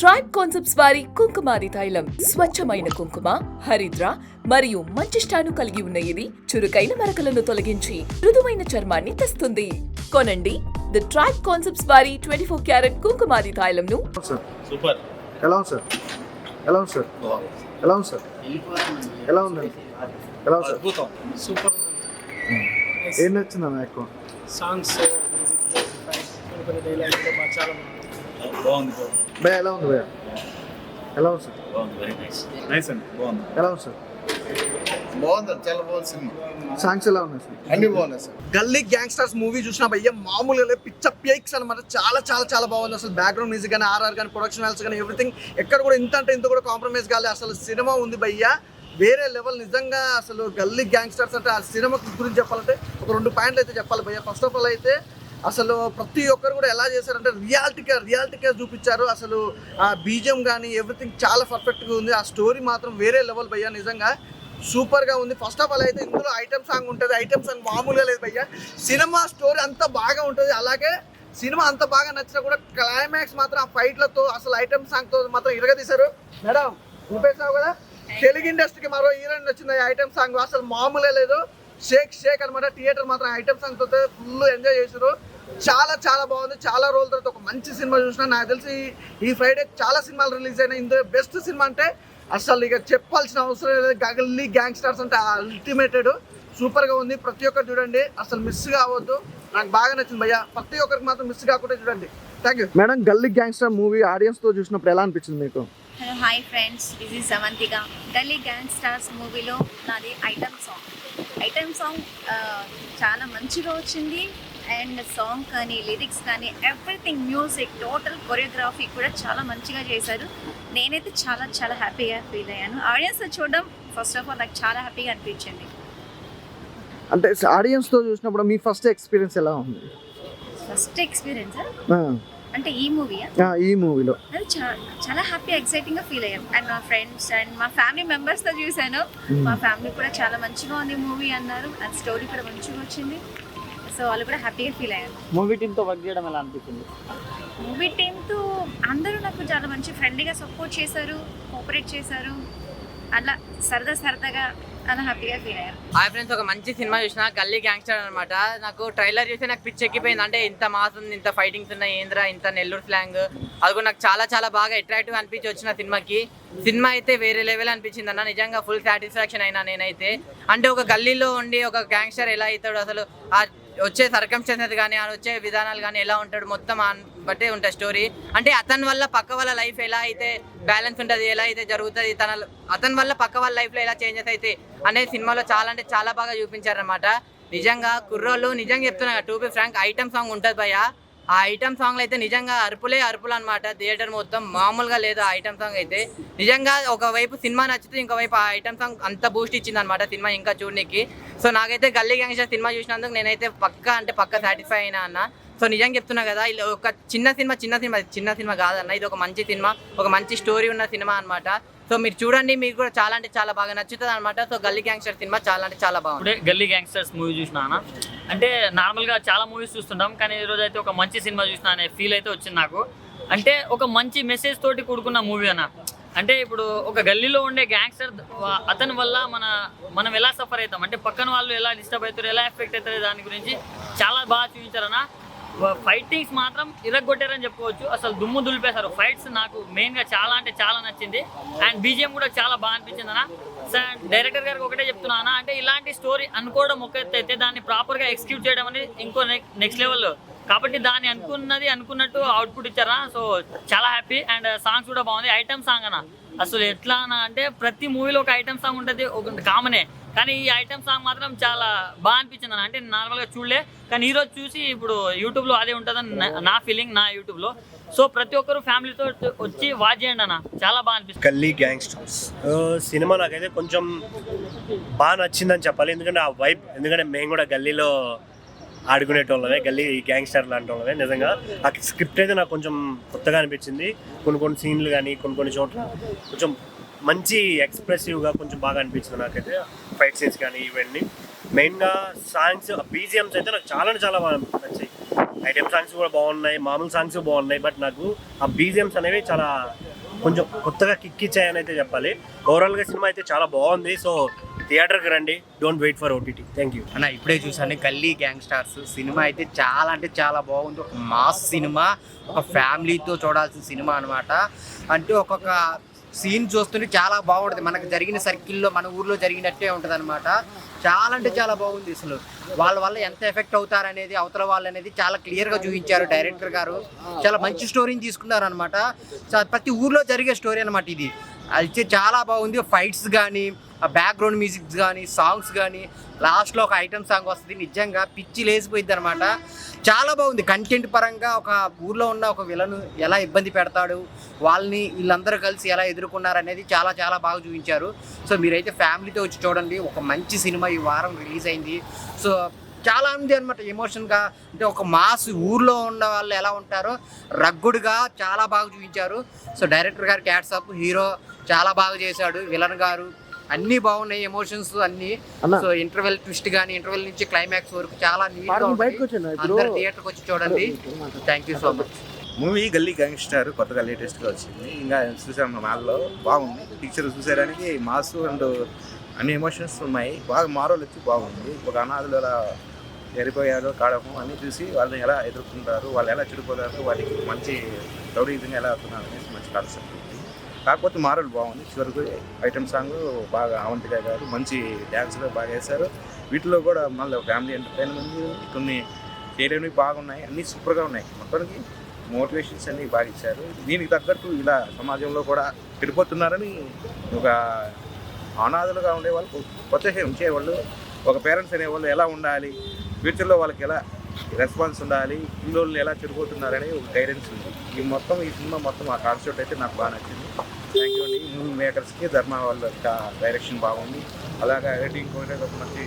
Tribe concepts వారి కుంకుమాది తైలం స్వచ్ఛమైన కుంకుమ, హరిద్ర మరియు మంచిష్టాను కలిగి ఉన్న ఇది చురుకైన మరకలను తొలగించి మృదువైన చర్మాన్ని తెస్తుంది. కొనండి ది ట్రైబ్ కాన్సెప్ట్స్ వారి 24 క్యారెట్ కుంకుమాది తైలంను. సూపర్. ఎలా ఉంది సార్? ఎలా ఉంది సార్? ఎలా ఉంది సార్? ఎలా ఉందండి? ఎలా ఉంది సార్? అద్భుతం. సూపర్. ఏం నచ్చిందన్న ఎక్కువ? సాంగ్స్, కొన్ని డైలాగ్స్ బాగా చాలా బాగుంది. భయ ఎలా ఉంది? భయ ఎలా ఉంది సార్? బాగుంది. Very nice. నైస్ అండి. బాగుంది. ఎలా ఉంది సార్? బాగుంది, చాలా బాగుంది సినిమా. సాంగ్స్ ఎలా ఉన్నాయి సార్? అన్ని బాగున్నాయి సార్. గల్లీ గ్యాంగ్స్టర్స్ మూవీ చూసిన భయ్య మామూలుగా పిచ్చ పేక్స్ అనమాట. చాలా చాలా చాలా బాగుంది. అసలు బ్యాక్గ్రౌండ్ మ్యూజిక్ కానీ, ఆర్ఆర్ కానీ, ప్రొడక్షన్ వాల్స్ కానీ, ఎవ్రీథింగ్ ఎక్కడ కూడా ఇంత అంటే ఇంత కూడా కాంప్రమైజ్ కాలేదు. అసలు సినిమా ఉంది భయ్య వేరే లెవెల్. నిజంగా అసలు గల్లీ గ్యాంగ్స్టర్స్ అంటే ఆ సినిమా గురించి చెప్పాలంటే ఒక 2 పాయింట్లు అయితే చెప్పాలి భయ్య. ఫస్ట్ ఆఫ్ ఆల్ అయితే అసలు ప్రతి ఒక్కరు కూడా ఎలా చేశారంటే రియాలిటీగా చూపించారు. అసలు ఆ బీజిఎం కానీ ఎవ్రీథింగ్ చాలా పర్ఫెక్ట్గా ఉంది. ఆ స్టోరీ మాత్రం వేరే లెవెల్ భయ్య, నిజంగా సూపర్గా ఉంది. ఫస్ట్ ఆఫ్ ఆల్ అయితే ఇందులో ఐటమ్ సాంగ్ ఉంటుంది. ఐటమ్ సాంగ్ మామూలుగా లేదు భయ్య. సినిమా స్టోరీ అంత బాగా ఉంటుంది. అలాగే సినిమా అంత బాగా నచ్చినా కూడా క్లైమాక్స్ మాత్రం ఆ ఫైట్లతో అసలు ఐటమ్ సాంగ్తో మాత్రం ఇరగదీశారు. మేడం చూపేసావు కదా, తెలుగు ఇండస్ట్రీకి మరో హీరోయిన్ వచ్చింది. ఐటమ్ సాంగ్ అసలు మామూలే లేదు. షేక్ అనమాట. థియేటర్ మాత్రం ఐటమ్ సాంగ్తో ఫుల్ ఎంజాయ్ చేశారు. చాలా చాలా బాగుంది. చాలా రోజుల తర్వాత ఒక మంచి సినిమా చూసినా. నాకు తెలిసి ఈ ఫ్రైడే చాలా సినిమాలు రిలీజ్ అయినాయి. ఇందులో బెస్ట్ సినిమా అంటే అసలు ఇక చెప్పాల్సిన అవసరం లేదు. గల్లీ గ్యాంగ్స్టర్స్ అంటే అల్టిమేటెడ్ సూపర్గా ఉంది. ప్రతి ఒక్కరు చూడండి, అసలు మిస్ కావద్దు. నాకు బాగా నచ్చింది భయ్య. ప్రతి ఒక్కరికి మాత్రం మిస్ కాకుండా చూడండి. Thank you madam. Galli gangster movie ఆడియన్స్తో చూసినప్పుడు ఎలా అనిపించింది మీకు? Hello, hi friends, this is Samanthika. Galli gangsters మూవీలో నాది ఐటమ్ సాంగ్ చాలా మంచిగా వచ్చింది. అండ్ సాంగ్ కానీ, లిరిక్స్ కానీ, ఎవ్రీథింగ్, మ్యూజిక్, టోటల్ కొరియోగ్రఫీ కూడా చాలా మంచిగా చేశారు. నేనైతే చాలా చాలా హ్యాపీగా ఫీల్ అయ్యాను. ఆడియన్స్ చూడడం ఫస్ట్ ఆఫ్ ఆల్ నాకు చాలా హ్యాపీగా అనిపించింది. అంటే ఆడియన్స్తో చూసినప్పుడు మీ ఫస్ట్ ఎక్స్పీరియన్స్ ఎలా ఉంది? ఫస్ట్ ఎక్స్పీరియన్స్ అంటే ఈ మూవీయా? ఈ మూవీలో అది చాలా హ్యాపీ, ఎక్సైటింగ్ గా ఫీల్ అయ్యాను. అండ్ మా ఫ్రెండ్స్ అండ్ మా ఫ్యామిలీ మెంబర్స్ తో చూసాను. మా ఫ్యామిలీ కూడా చాలా మంచిగా ఉంది మూవీ అన్నారు. అండ్ స్టోరీ కూడా మంచిగా వచ్చింది. సో వాళ్ళు కూడా హ్యాపీగా ఫీల్ అయ్యారు. మూవీ టీంతో వర్క్ చేయడం ఎలా అనిపించింది? మూవీ టీంతో అందరూ నాకు చాలా మంచి ఫ్రెండ్లీగా సపోర్ట్ చేశారు, కోఆపరేట్ చేశారు. అలా సరదాగా అలా హ్యాపీగా ఫీల్ అయ్యారు. హాయ్ ఫ్రెండ్స్, ఒక మంచి సినిమా చూసిన గల్లీ గ్యాంగ్స్టర్ అనమాట. నాకు ట్రైలర్ చూసి నాకు పిచ్చి ఎక్కిపోయింది. అంటే ఇంత మాస్ ఉంది, ఇంత ఫైటింగ్స్ ఉన్నాయి, ఏంద్రా ఇంత నెల్లూరు స్లాంగ్, అది కూడా నాకు చాలా చాలా బాగా అట్రాక్టివ్ అనిపించి వచ్చిన సినిమాకి. సినిమా అయితే వేరే లెవెల్ అనిపించింది అన్న. నిజంగా ఫుల్ సాటిస్ఫాక్షన్ అయినా నేనైతే. అంటే ఒక గల్లీలో ఉండి ఒక గ్యాంగ్స్టర్ ఎలా అవుతాడు, అసలు ఆ వచ్చే సర్కమ్స్టెన్సెస్ కానీ, ఆ వచ్చే విధానాలు కానీ ఎలా ఉంటాడు, మొత్తం బట్టే ఉంటుంది స్టోరీ. అంటే అతని వల్ల పక్క వాళ్ళ లైఫ్ ఎలా అయితే బ్యాలెన్స్ ఉంటుంది, ఎలా అయితే జరుగుతుంది, అతని వల్ల పక్క వాళ్ళ లైఫ్లో ఎలా చేంజెస్ అయితే అనేది సినిమాలో చాలా అంటే చాలా బాగా చూపించారనమాట. నిజంగా కుర్రోళ్ళు, నిజంగా చెప్తున్నా, to be frank, item song ఉంటుంది భయ్య. ఆ ఐటమ్ సాంగ్లో అయితే నిజంగా అరుపులు అనమాట. థియేటర్ మొత్తం మామూలుగా లేదు ఆ ఐటమ్ సాంగ్ అయితే. నిజంగా ఒకవైపు సినిమా నచ్చితే ఇంకోవైపు ఆ ఐటమ్ సాంగ్ అంత బూస్ట్ ఇచ్చింది అనమాట సినిమా ఇంకా చూడడానికి. సో నాకైతే గల్లీ గ్యాంగ్స్టర్ సినిమా చూసినందుకు నేనైతే పక్కా సాటిస్ఫై అయినా అన్న. సో నిజంగా చెప్తున్నా కదా, ఇలా ఒక చిన్న సినిమా కాదన్న. ఇది ఒక మంచి సినిమా, ఒక మంచి స్టోరీ ఉన్న సినిమా అనమాట. సో మీరు చూడండి, మీకు కూడా చాలా అంటే చాలా బాగా నచ్చుతుంది అనమాట. సో గల్లీ గ్యాంగ్స్టర్ సినిమా చాలా అంటే చాలా బాగుంది. ఇప్పుడే గల్లీ గ్యాంగ్స్టర్స్ మూవీ చూసినా. అంటే నార్మల్గా చాలా మూవీస్ చూస్తుంటాం, కానీ ఈరోజు అయితే ఒక మంచి సినిమా చూసినా అనే ఫీల్ అయితే వచ్చింది నాకు. అంటే ఒక మంచి మెసేజ్ తోటి కూడుకున్న మూవీ అన్న. అంటే ఇప్పుడు ఒక గల్లీలో ఉండే గ్యాంగ్స్టర్, అతని వల్ల మనం ఎలా సఫర్ అవుతాం, అంటే పక్కన వాళ్ళు ఎలా డిస్టర్బ్ అవుతారు, ఎలా ఎఫెక్ట్ అవుతారు, దాని గురించి చాలా బాగా చూపించారన్న. ఫైటింగ్స్ మాత్రం ఇరగొట్టారని చెప్పుకోవచ్చు. అసలు దుమ్ము దులిపేశారు ఫైట్స్. నాకు మెయిన్గా చాలా అంటే చాలా నచ్చింది. అండ్ బీజిఎం కూడా చాలా బాగా అనిపించింది అన్న. డైరెక్టర్ గారికి ఒకటే చెప్తున్నా, అంటే ఇలాంటి స్టోరీ అనుకోవడం ఒక ఎత్తు అయితే దాన్ని ప్రాపర్గా ఎగ్జిక్యూట్ చేయడం అనేది ఇంకో నెక్స్ట్ లెవెల్. కాబట్టి దాన్ని అనుకున్నట్టు అవుట్పుట్ ఇచ్చారా. సో చాలా హ్యాపీ. అండ్ సాంగ్స్ కూడా బాగుంది. ఐటమ్ సాంగ్ అన్న అసలు ఎట్లా అంటే ప్రతి మూవీలో ఒక ఐటమ్ సాంగ్ ఉంటుంది, ఒక కామనే. కానీ ఈ ఐటమ్ సాంగ్ మాత్రం చాలా బాగా అనిపించింది అన్న. అంటే నార్మల్గా చూడలే, కానీ ఈరోజు చూసి ఇప్పుడు యూట్యూబ్లో అదే ఉంటుందని నా ఫీలింగ్, నా యూట్యూబ్లో. సో ప్రతి ఒక్కరు ఫ్యామిలీతో వచ్చి వాచ్ చేయండి అన్న, చాలా బాగా అనిపిస్తుంది. గల్లీ గ్యాంగ్స్టర్స్ సినిమా నాకైతే కొంచెం బాగా నచ్చిందని చెప్పాలి. ఎందుకంటే ఆ వైబ్, ఎందుకంటే మేము కూడా గల్లీలో ఆడుకునేటోళ్ళమే, గల్లీ గ్యాంగ్స్టర్ లాంటి వాళ్ళమే. నిజంగా ఆ స్క్రిప్ట్ అయితే నాకు కొంచెం కొత్తగా అనిపించింది. కొన్ని సీన్లు కానీ కొన్ని చోట్ల కొంచెం మంచి ఎక్స్ప్రెసివ్గా కొంచెం బాగా అనిపించింది నాకైతే. ఫైట్ సీన్స్ కానీ ఇవన్నీ, మెయిన్గా సాంగ్స్, బీజిఎమ్స్ అయితే నాకు చాలా బాగా నచ్చాయి. ఐటమ్ సాంగ్స్ కూడా బాగున్నాయి, మామూలు సాంగ్స్ బాగున్నాయి. బట్ నాకు ఆ బీజిఎమ్స్ అనేవి చాలా కొంచెం కొత్తగా కిక్ ఇచ్చాయని అయితే చెప్పాలి. ఓవరాల్గా సినిమా అయితే చాలా బాగుంది. సో థియేటర్కి రండి, don't wait for OTT. Thank you అన్న. ఇప్పుడే చూసాను గల్లీ గ్యాంగ్స్టర్స్ సినిమా అయితే చాలా అంటే చాలా బాగుంది. ఒక మాస్ సినిమా, ఒక ఫ్యామిలీతో చూడాల్సిన సినిమా అనమాట. అంటే ఒక్కొక్క సీన్ చూస్తుంటే చాలా బాగుంటుంది. మనకు జరిగిన సర్కిల్లో మన ఊర్లో జరిగినట్టే ఉంటుంది అనమాట. చాలా అంటే చాలా బాగుంది. అసలు వాళ్ళ వల్ల ఎంత ఎఫెక్ట్ అవుతారనేది, అవతల వాళ్ళు అనేది చాలా క్లియర్గా చూపించారు డైరెక్టర్ గారు. చాలా మంచి స్టోరీని తీసుకున్నారు అనమాట. ప్రతి ఊర్లో జరిగే స్టోరీ అనమాట ఇది. అయితే చాలా బాగుంది. ఫైట్స్ కానీ, ఆ బ్యాక్గ్రౌండ్ మ్యూజిక్స్ కానీ, సాంగ్స్ కానీ, లాస్ట్లో ఒక ఐటమ్ సాంగ్ వస్తుంది, నిజంగా పిచ్చి లేసిపోయింది అనమాట. చాలా బాగుంది. కంటెంట్ పరంగా ఒక ఊర్లో ఉన్న ఒక విలను ఎలా ఇబ్బంది పెడతాడు, వాళ్ళని వీళ్ళందరూ కలిసి ఎలా ఎదుర్కొన్నారు అనేది చాలా చాలా బాగా చూపించారు. సో మీరైతే ఫ్యామిలీతో వచ్చి చూడండి. ఒక మంచి సినిమా ఈ వారం రిలీజ్ అయింది. సో చాలా ఉంది అనమాట ఎమోషన్గా. అంటే ఒక మాస్ ఊర్లో ఉన్న వాళ్ళు ఎలా ఉంటారో రగ్గుడుగా చాలా బాగా చూపించారు. సో డైరెక్టర్ గారికి హ్యాట్స్ ఆఫ్. హీరో చాలా బాగా చేశాడు, విలన్ గారు అన్నీ బాగున్నాయి, ఎమోషన్స్ అన్నీ. సో ఇంటర్వెల్ ట్విస్ట్ కానీ, ఇంటర్వెల్ నుంచి క్లైమాక్స్ వరకు చాలా నీట్గా అందరు థియేటర్కి వచ్చి చూడండి. Thank you so much. Movie గల్లీ గ్యాంగ్స్టర్ కొత్తగా లేటెస్ట్గా వచ్చింది. ఇంకా చూసాము మాల్లో బాగుంది. పిక్చర్ చూసేయడానికి మాస్ అండ్ అన్ని ఎమోషన్స్ ఉన్నాయి. బాగా మారోలు వచ్చి బాగుంది. ఒక అనాథులు ఎలా ఎరిపోయారో కాడము అన్నీ చూసి వాళ్ళని ఎలా ఎదుర్కొంటారు, వాళ్ళు ఎలా చెడిపోతారు, వాటికి మంచి రౌడీజంగా ఎలా అవుతున్నారు అనేసి మంచి కాన్సెప్ట్ ఉంది. కాకపోతే మారోలు బాగుంది. చివరికి ఐటమ్ సాంగ్ బాగా అవంతిక గారు మంచి డ్యాన్స్లో బాగా వేశారు. వీటిలో కూడా మళ్ళీ ఫ్యామిలీ ఎంటర్టైన్మెంట్ కొన్ని చేయలేనివి బాగున్నాయి. అన్నీ సూపర్గా ఉన్నాయి. మొత్తానికి మోటివేషన్స్ అన్నీ బాగా ఇచ్చారు. దీనికి తగ్గట్టు ఇలా సమాజంలో కూడా చెడిపోతున్నారని ఒక అనాథలుగా ఉండేవాళ్ళు, కొత్త ఉంచేవాళ్ళు, ఒక పేరెంట్స్ అనేవాళ్ళు ఎలా ఉండాలి, ఫ్యూచర్లో వాళ్ళకి ఎలా రెస్పాన్స్ ఉండాలి, పిల్లలు ఎలా చెడిపోతున్నారని ఒక గైడెన్స్ ఉంది. ఈ సినిమా మొత్తం ఆ కాన్సెప్ట్ అయితే నాకు బాగా నచ్చింది. థ్యాంక్ యూ అండి. మూవీ మేకర్స్కి, ధర్మ వాళ్ళ డైరెక్షన్ బాగుంది. అలాగే ఎడిటింగ్ కూడా ఒక మంచి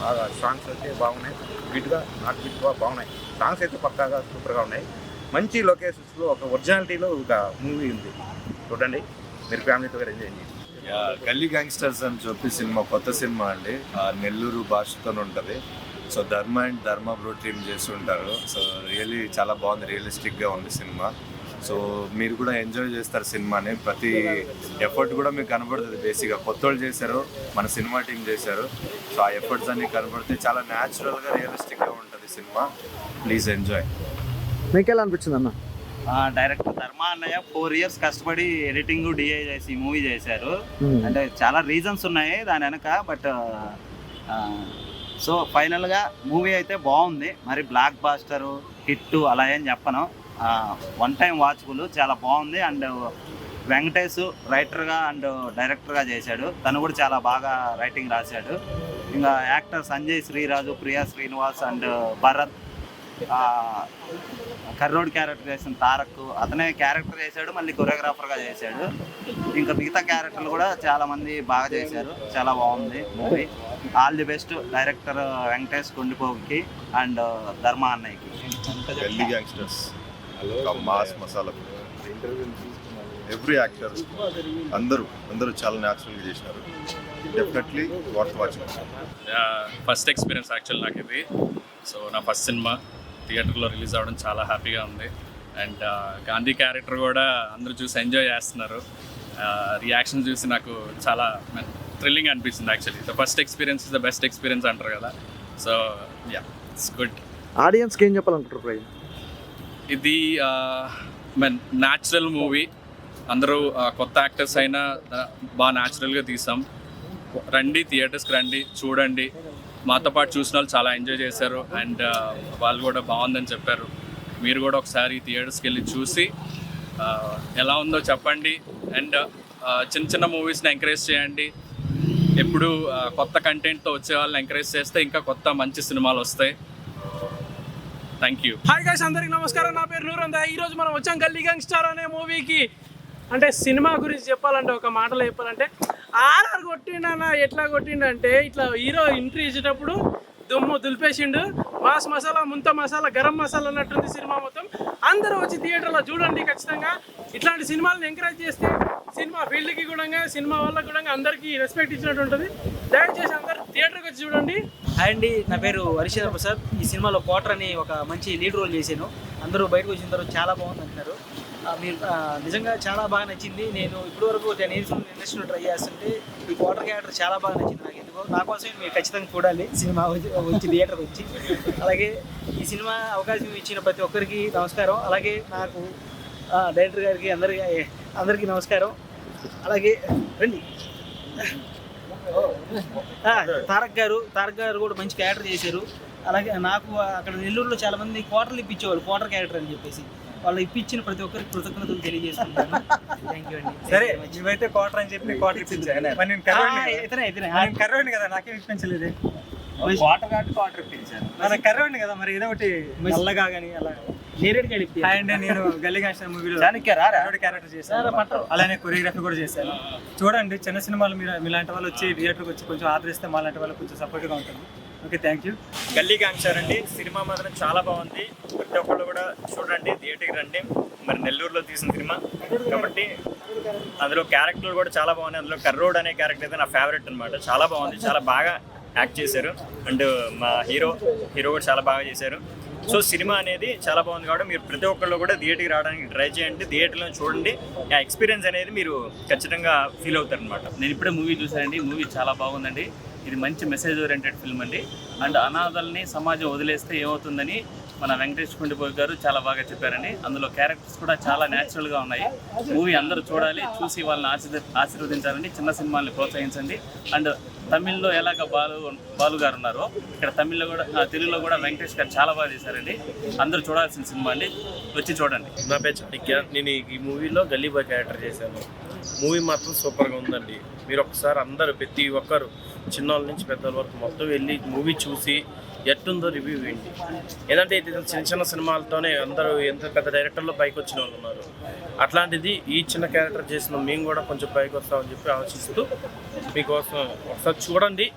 బాగా సాంగ్స్ అయితే బాగున్నాయి. బిట్గా నాట్ బిట్గా బాగున్నాయి. సాంగ్స్ అయితే పక్కాగా సూపర్గా ఉన్నాయి. మంచి లొకేషన్స్లో ఒక ఒరిజినాలిటీలో ఒక మూవీ ఉంది. చూడండి, మీరు ఫ్యామిలీతో కూడా ఎంజాయ్ చేయండి. గల్లీ గ్యాంగ్స్టర్స్ అని చెప్పి సినిమా కొత్త సినిమా అండి. నెల్లూరు భాషతో ఉంటుంది. సో ధర్మ బ్రో టీమ్ చేస్తుంటారు. సో రియల్లీ చాలా బాగుంది, రియలిస్టిక్గా ఉంది సినిమా. సో మీరు కూడా ఎంజాయ్ చేస్తారు సినిమాని. ప్రతి ఎఫర్ట్ కూడా మీకు కనబడుతుంది. బేసిక్గా కొత్త వాళ్ళు చేశారు, మన సినిమా టీం చేశారు. సో ఆ ఎఫర్ట్స్ అన్నీ కనబడితే చాలా న్యాచురల్గా రియలిస్టిక్గా ఉంటుంది సినిమా. Please enjoy. మీకు ఎలా అనిపించింది అన్న? డైరెక్టర్ ధర్మ అన్నయ్య 4 years కష్టపడి ఎడిటింగ్ డిఐ చేసి మూవీ చేశారు. అంటే చాలా రీజన్స్ ఉన్నాయి దాని వెనక. బట్ సో ఫైనల్గా మూవీ అయితే బాగుంది. మరి బ్లాక్ బాస్టరు హిట్ అలా ఏం చెప్పను. 1 time వాచబుల్, చాలా బాగుంది. అండ్ వెంకటేష్ రైటర్గా అండ్ డైరెక్టర్గా చేశాడు. తను కూడా చాలా బాగా రైటింగ్ రాశాడు. ఇంకా యాక్టర్ సంజయ్ శ్రీరాజు, ప్రియా శ్రీనివాస్ అండ్ భరత్, కర్రోడ్ క్యారెక్టర్ చేసిన తారక్ అతనే క్యారెక్టర్ చేశాడు, మళ్ళీ కొరియోగ్రాఫర్గా చేశాడు. ఇంకా మిగతా క్యారెక్టర్లు కూడా చాలామంది బాగా చేశారు. చాలా బాగుంది movie. All the best director Venkatesh కొండిపోకి అండ్ ధర్మ అన్నయ్యకి. Galli gangsters mass masala every actor అందరూ చాలా న్యాచురల్గా చేసినారు. Definitely worth watching. First experience actual నాకు ఇది. సో నా ఫస్ట్ సినిమా థియేటర్లో రిలీజ్ అవ్వడం చాలా హ్యాపీగా ఉంది. అండ్ గాంధీ క్యారెక్టర్ కూడా అందరూ చూసి ఎంజాయ్ చేస్తున్నారు. రియాక్షన్ చూసి నాకు చాలా థ్రిల్లింగ్ అనిపిస్తుంది. Actually the first experience is the best experience అంటారు కదా. So yeah, it's good. ఆడియన్స్కి ఏం చెప్పాలనుకుంటారు? ఇది న్యాచురల్ మూవీ. అందరూ కొత్త యాక్టర్స్ అయినా బాగా న్యాచురల్గా తీసాం. రండి, థియేటర్స్కి రండి, చూడండి. మాతో పాటు చూసిన వాళ్ళు చాలా ఎంజాయ్ చేశారు. అండ్ వాళ్ళు కూడా బాగుందని చెప్పారు. మీరు కూడా ఒకసారి థియేటర్స్కి వెళ్ళి చూసి ఎలా ఉందో చెప్పండి. అండ్ చిన్న చిన్న మూవీస్ని ఎంకరేజ్ చేయండి. ఎప్పుడు కొత్త కంటెంట్తో వచ్చే వాళ్ళని ఎంకరేజ్ చేస్తే ఇంకా కొత్త మంచి సినిమాలు వస్తాయి. Thank you. హాయ్ గైస్, అందరికీ నమస్కారం. నా పేరు నూరందా. ఈరోజు మనం వచ్చాం గల్లీ గ్యాంగ్స్టర్ అనే మూవీకి. అంటే సినిమా గురించి చెప్పాలంటే, ఒక మాటలో చెప్పాలంటే, ఆర్ఆర్ కొట్టిండన్న ఎట్లా కొట్టిండంటే, ఇట్లా హీరో ఎంట్రీ ఇచ్చేటప్పుడు దుమ్ము దులిపేసిండు. మాస్ మసాలా, ముంత మసాలా, గరం మసాలా అన్నట్టుంది సినిమా మొత్తం. అందరూ వచ్చి థియేటర్లో చూడండి ఖచ్చితంగా. ఇట్లాంటి సినిమాలను ఎంకరేజ్ చేస్తే సినిమా ఫీల్డ్కి కూడా, సినిమా వాళ్ళకి కూడా అందరికీ రెస్పెక్ట్ ఇచ్చినట్టు ఉంటుంది. దయచేసి అందరూ థియేటర్కి వచ్చి చూడండి. హాయ్ అండి, నా పేరు హరిశ్చంద్ర ప్రసాద్. ఈ సినిమాలో క్వార్టర్ అని ఒక మంచి లీడ్ రోల్ చేశాను. అందరూ బయటకు వచ్చిన తర్వాత చాలా బాగుంది అంటున్నారు. మీరు నిజంగా చాలా బాగా నచ్చింది. నేను ఇప్పటివరకు 10 years ఇండస్ట్రీలో ట్రై చేస్తుంటే ఈ క్వార్టర్ క్యారెక్టర్ చాలా బాగా నచ్చింది నాకు. ఎందుకో నా కోసం మీరు ఖచ్చితంగా చూడాలి సినిమా వచ్చి థియేటర్కి వచ్చి. అలాగే ఈ సినిమా అవకాశం ఇచ్చిన ప్రతి ఒక్కరికి నమస్కారం. అలాగే నాకు డైరెక్టర్ గారికి అందరికీ నమస్కారం. అలాగే రండి తారక్ గారు కూడా మంచి క్యారెక్టర్ చేశారు. అలాగే నాకు అక్కడ నెల్లూరులో చాలా మంది క్వార్టర్లు ఇప్పించేవాళ్ళు, క్వార్టర్ క్యారెక్టర్ అని చెప్పేసి. వాళ్ళు ఇప్పించిన ప్రతి ఒక్కరికి కృతజ్ఞతలు తెలియజేసుకుంటాను. థ్యాంక్ యూ అండి. సరే నువ్వైతే క్వార్టర్ అని చెప్పి క్వార్టర్ ఇప్పించాను కర్రోడిని కదా, నాకేం ఇప్పించలేదు. క్వార్టర్ ఇప్పించారు. మన కర్రోడిని కదా, మరి ఏదో ఒకటి నల్లగా కానీ అలా. అండ్ నేను గల్లీ గ్యాంగ్స్టర్ మూవీలో క్యారెక్టర్ చేశాను, అలానే కొరియోగ్రఫీ కూడా చేశాను. చూడండి, చిన్న సినిమాలు మీలాంటి వాళ్ళు వచ్చి థియేటర్కి వచ్చి కొంచెం ఆదరిస్తే మాలాంటి వాళ్ళకి కొంచెం సపోర్ట్గా ఉంటుంది. Okay, thank you. గల్లీ గ్యాంగ్స్టర్ అండి సినిమా మాత్రం చాలా బాగుంది. ప్రతి ఒక్కళ్ళు కూడా చూడండి, థియేటర్కి రండి. మరి నెల్లూరులో తీసిన సినిమా కాబట్టి అందులో క్యారెక్టర్లు కూడా చాలా బాగున్నాయి. అందులో కర్రోడ్ అనే క్యారెక్టర్ అయితే నా ఫేవరెట్ అనమాట. చాలా బాగుంది, చాలా బాగా యాక్ట్ చేశారు. అండ్ మా హీరో కూడా చాలా బాగా చేశారు. సో సినిమా అనేది చాలా బాగుంది కాబట్టి మీరు ప్రతి ఒక్కళ్ళు కూడా థియేటర్కి రావడానికి ట్రై చేయండి, థియేటర్లో చూడండి. ఆ ఎక్స్పీరియన్స్ అనేది మీరు ఖచ్చితంగా ఫీల్ అవుతారు అనమాట. నేను ఇప్పుడే మూవీ చూశానండి. మూవీ చాలా బాగుందండి. ఇది మంచి మెసేజ్ ఓరియంటెడ్ ఫిల్మ్ అండి. అండ్ అనాథల్ని సమాజం వదిలేస్తే ఏమవుతుందని మన వెంకటేష్ కొండిపోయి గారు చాలా బాగా చెప్పారండి. అందులో క్యారెక్టర్స్ కూడా చాలా న్యాచురల్గా ఉన్నాయి. మూవీ అందరూ చూడాలి, చూసి వాళ్ళని ఆశీర్వదించాలండి. చిన్న సినిమాల్ని ప్రోత్సహించండి. అండ్ తమిళ్లో ఎలాగ బాలు గారు ఉన్నారో ఇక్కడ తెలుగులో కూడా వెంకటేష్ గారు చాలా బాగా చేశారండి. అందరూ చూడాల్సిన సినిమా అండి, వచ్చి చూడండి. నా పేరు చాణక్య. నేను ఈ మూవీలో గల్లీ బాయ్ క్యారెక్టర్ చేశాను. మూవీ మాత్రం సూపర్గా ఉందండి. మీరు ఒకసారి అందరూ ప్రతి ఒక్కరు చిన్నవాళ్ళ నుంచి పెద్దవాళ్ళ వరకు మొత్తం వెళ్ళి మూవీ చూసి ఎట్టుందో రివ్యూ ఇవ్వండి. ఏదంటే చిన్న చిన్న సినిమాలతోనే అందరూ ఎంత పెద్ద డైరెక్టర్లో పైకి వచ్చిన వాళ్ళు ఉన్నారు. అట్లాంటిది ఈ చిన్న క్యారెక్టర్ చేసిన మేము కూడా కొంచెం పైకి వస్తామని చెప్పి ఆలోచిస్తూ మీకోసం ఒకసారి చూడండి.